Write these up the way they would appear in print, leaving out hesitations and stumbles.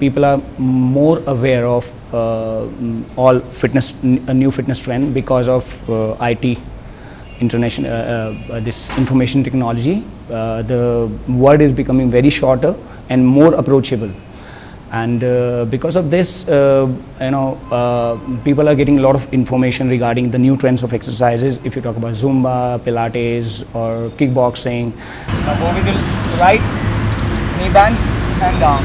people are more aware of all fitness, a new fitness trend because of IT, this information technology. The word is becoming very shorter and more approachable. And because of this, people are getting a lot of information regarding the new trends of exercises. If you talk about Zumba, Pilates, or kickboxing. Now go with the right knee bend and down.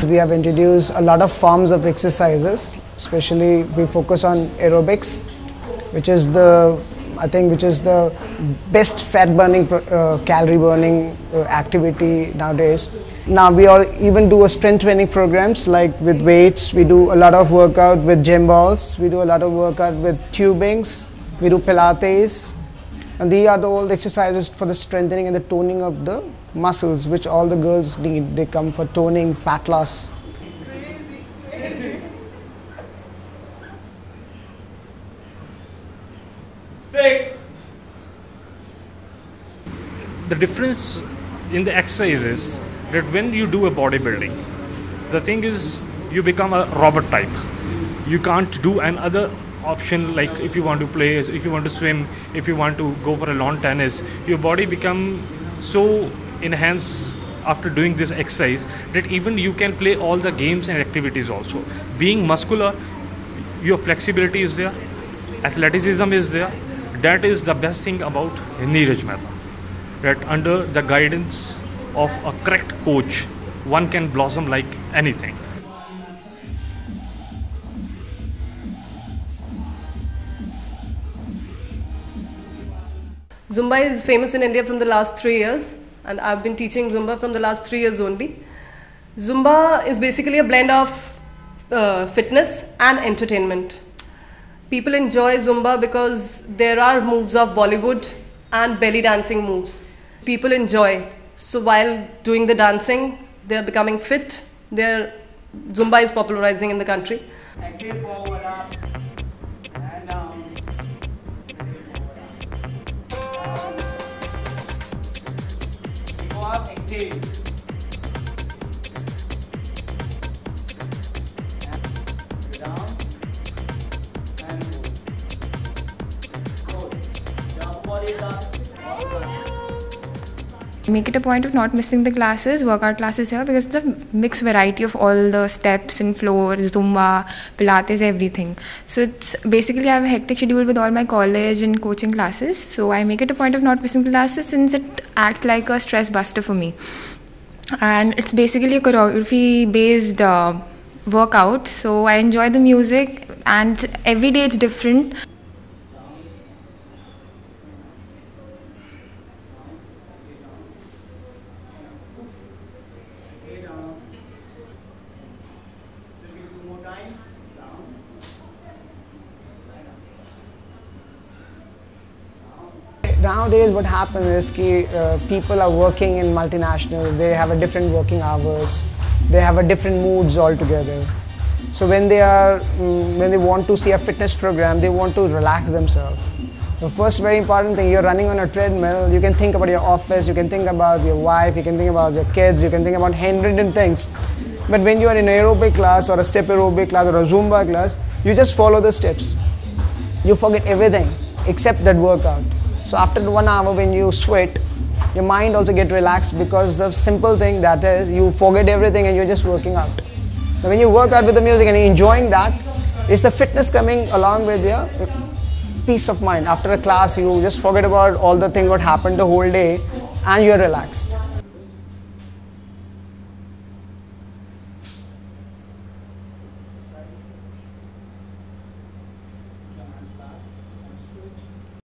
We have introduced a lot of forms of exercises. Especially, we focus on aerobics, which is the best fat burning, calorie burning activity nowadays. Now we all even do a strength training programs, like with weights. We do a lot of workout with gym balls. We do a lot of workout with tubings. We do Pilates, and these are all the exercises for the strengthening and the toning of the muscles, which all the girls need. They come for toning, fat loss. The difference in the exercise is that when you do a bodybuilding, the thing is you become a robot type. You can't do another option, like if you want to play, if you want to swim, if you want to go for a lawn tennis, your body become so enhanced after doing this exercise that even you can play all the games and activities also. Being muscular, your flexibility is there, athleticism is there. That is the best thing about Neeraj Mehta, that under the guidance of a correct coach, one can blossom like anything. Zumba is famous in India from the last 3 years, and I've been teaching Zumba from the last 3 years only. Zumba is basically a blend of fitness and entertainment. People enjoy Zumba because there are moves of Bollywood and belly dancing moves. People enjoy. So while doing the dancing, they're becoming fit. Zumba is popularizing in the country. Exhale forward, up, and down. Go up, exhale. Go down, and hold. Down, body is up. Make it a point of not missing the classes, workout classes here, because it's a mixed variety of all the steps and floor, Zumba, Pilates, everything. So it's basically I have a hectic schedule with all my college and coaching classes. So I make it a point of not missing classes since it acts like a stress buster for me. And it's basically a choreography based workout. So I enjoy the music and every day it's different. Nowadays what happens is people are working in multinationals, they have a different working hours, they have a different moods altogether. So when they want to see a fitness program, they want to relax themselves. The first very important thing, you're running on a treadmill, you can think about your office, you can think about your wife, you can think about your kids, you can think about 100 things. But when you are in an aerobic class or a step aerobic class or a Zumba class, you just follow the steps. You forget everything except that workout. So after 1 hour when you sweat, your mind also gets relaxed because the simple thing that is, you forget everything and you're just working out. Now when you work out with the music and you're enjoying that, it's the fitness coming along with your peace of mind. After a class, you just forget about all the things what happened the whole day and you're relaxed.